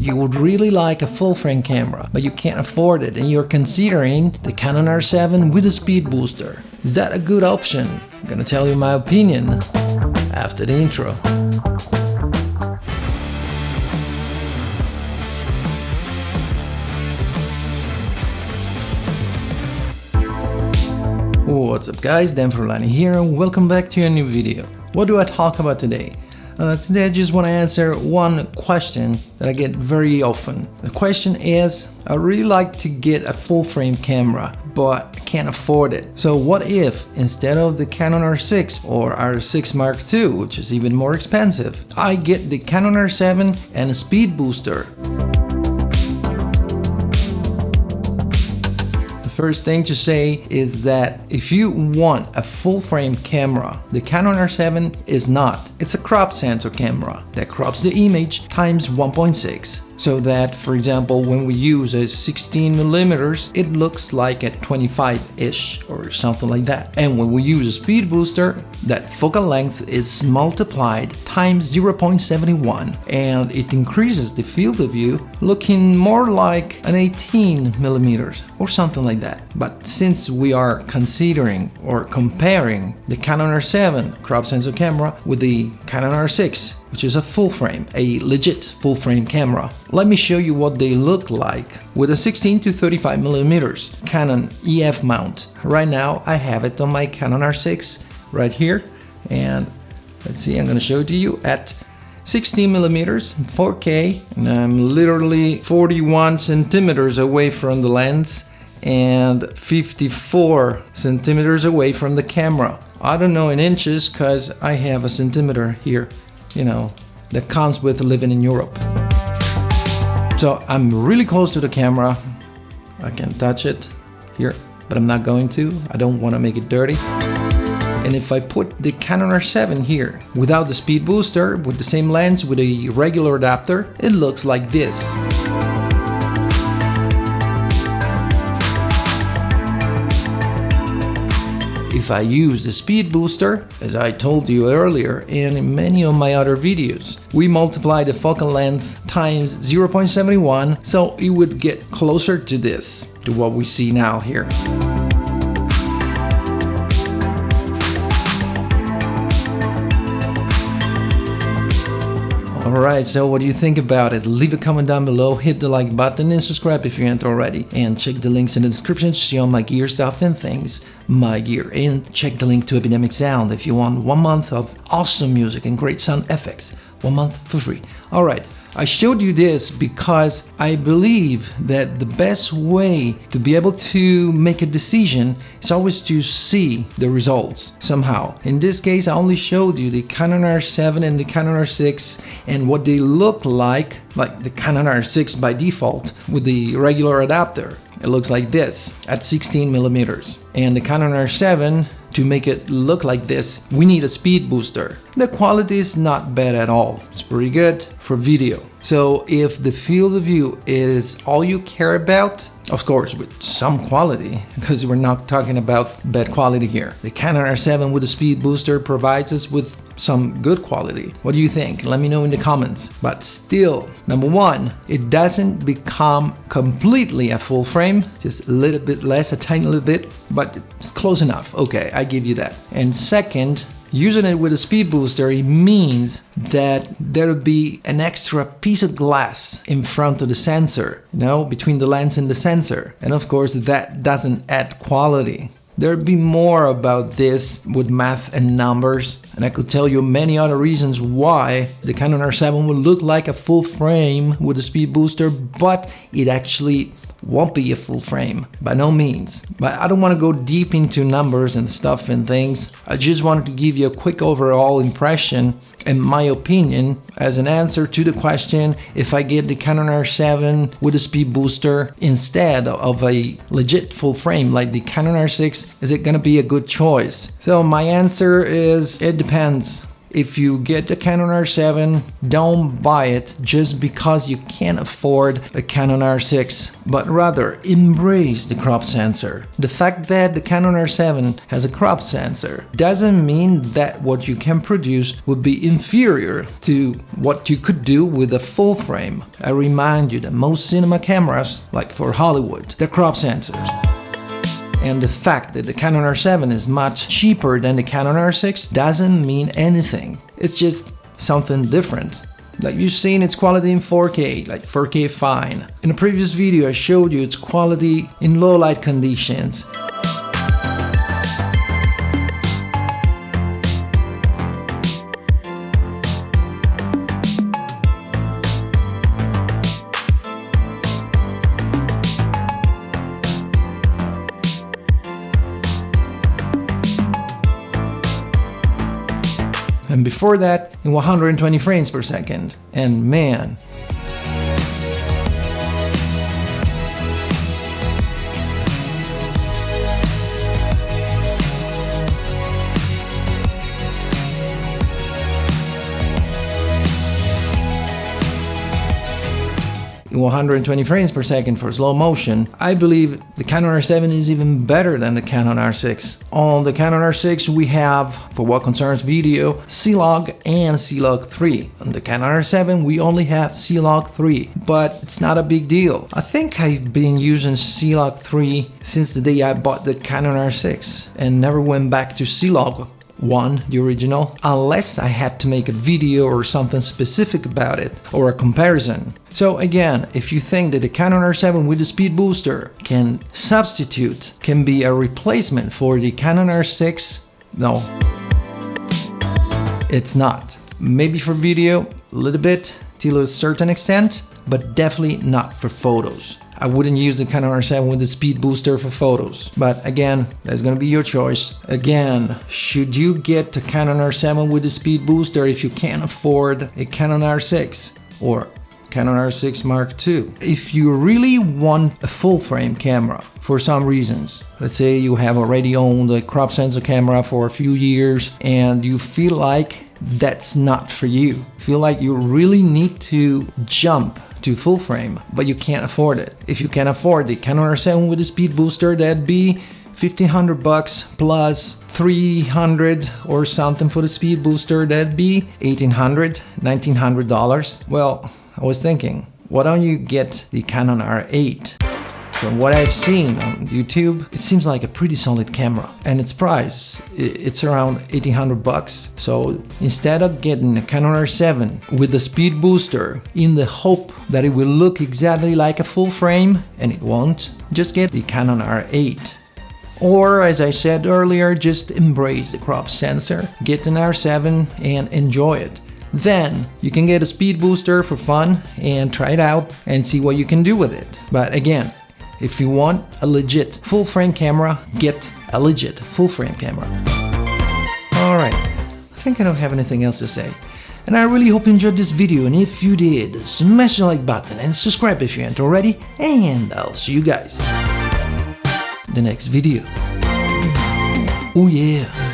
you would really like a full frame camera, but you can't afford it and you're considering the Canon R7 with a speed booster. Is that a good option? I'm gonna tell you my opinion after the intro. What's up guys, Dan Frullani here and welcome back to a new video. What do I talk about today? Today I just want to answer one question that I get very often. The question is, I really like to get a full frame camera, but can't afford it. So what if instead of the Canon R6 or R6 Mark II, which is even more expensive, I get the Canon R7 and a speed booster? First thing to say is that if you want a full frame camera, the Canon R7 is not. It's a crop sensor camera that crops the image times 1.6. So that, for example, when we use a 16mm, it looks like a 25-ish or something like that. And when we use a speed booster, that focal length is multiplied times 0.71 and it increases the field of view, looking more like an 18mm or something like that. But since we are considering or comparing the Canon R7 crop sensor camera with the Canon R6, which is a full frame, a legit full frame camera, let me show you what they look like with a 16 to 35mm Canon EF mount. Right now I have it on my Canon R6 right here, and let's see, I'm gonna show it to you at 16mm 4K, and I'm literally 41 centimeters away from the lens and 54 centimeters away from the camera. I don't know in inches because I have a centimeter here, you know, that comes with living in Europe. So I'm really close to the camera. I can touch it here, but I'm not going to. I don't want to make it dirty. And if I put the Canon R7 here without the speed booster, with the same lens, with a regular adapter, it looks like this. If I use the speed booster, as I told you earlier and in many of my other videos, we multiply the focal length times 0.71, so it would get closer to this, to what we see now here. Alright, so what do you think about it? Leave a comment down below, hit the like button and subscribe if you ain't already. And check the links in the description to see all my gear stuff and things, my gear. And check the link to Epidemic Sound if you want 1 month of awesome music and great sound effects. 1 month for free. Alright, I showed you this because I believe that the best way to be able to make a decision is always to see the results somehow. In this case, I only showed you the Canon R7 and the Canon R6 and what they look like the Canon R6 by default with the regular adapter. It looks like this at 16mm. And the Canon R7, to make it look like this, we need a speed booster. The quality is not bad at all. It's pretty good for video. So if the field of view is all you care about, of course with some quality, because we're not talking about bad quality here. The Canon R7 with a speed booster provides us with some good quality. What do you think? Let me know in the comments. But still, number one, it doesn't become completely a full frame, just a little bit less, a tiny little bit, but it's close enough. Okay, I give you that. And second, using it with a speed booster, it means that there'll be an extra piece of glass in front of the sensor, you know, between the lens and the sensor. And of course, that doesn't add quality. There'll be more about this with math and numbers, and I could tell you many other reasons why the Canon R7 will look like a full frame with a speed booster, but it actually won't be a full frame, by no means. But I don't want to go deep into numbers and stuff and things. I just wanted to give you a quick overall impression and my opinion as an answer to the question, if I get the Canon R7 with a speed booster instead of a legit full frame like the Canon R6, is it gonna be a good choice? So my answer is, it depends. If you get the Canon R7, don't buy it just because you can't afford a Canon R6, but rather embrace the crop sensor. The fact that the Canon R7 has a crop sensor doesn't mean that what you can produce would be inferior to what you could do with a full frame. I remind you that most cinema cameras, like for Hollywood, they're crop sensors. And the fact that the Canon R7 is much cheaper than the Canon R6 doesn't mean anything. It's just something different. Like you've seen its quality in 4K, like 4K fine. In a previous video I showed you its quality in low light conditions. And before that in 120 frames per second. And man, in 120 frames per second for slow motion, I believe the Canon R7 is even better than the Canon R6. On the Canon R6 we have, for what concerns video, C-Log and C-Log 3. On the Canon R7 we only have C-Log 3, but it's not a big deal. I think I've been using C-Log 3 since the day I bought the Canon R6 and never went back to C-Log 1, the original, unless I had to make a video or something specific about it, or a comparison. So again, if you think that the Canon R7 with the speed booster can be a replacement for the Canon R6, no, it's not. Maybe for video, a little bit, till a certain extent, but definitely not for photos. I wouldn't use the Canon R7 with the speed booster for photos, but again, that's gonna be your choice. Again, should you get the Canon R7 with the speed booster if you can't afford a Canon R6 or Canon R6 Mark II? If you really want a full frame camera for some reasons, let's say you have already owned a crop sensor camera for a few years and you feel like that's not for you, feel like you really need to jump to full frame, but you can't afford it. If you can afford the Canon R7 with the speed booster, that'd be $1,500 plus 300 or something for the speed booster, that'd be $1,800, $1,900. Well, I was thinking, why don't you get the Canon R8? From what I've seen on YouTube, it seems like a pretty solid camera, and its price, it's around $1,800. So instead of getting a Canon R7 with the speed booster in the hope that it will look exactly like a full frame, and it won't, just get the Canon R8. Or, as I said earlier, just embrace the crop sensor, get an R7 and enjoy it. Then you can get a speed booster for fun and try it out and see what you can do with it. But again, if you want a legit full frame camera, get a legit full frame camera. Alright, I think I don't have anything else to say. And I really hope you enjoyed this video, and if you did, smash the like button and subscribe if you aren't already, and I'll see you guys in the next video. Oh yeah!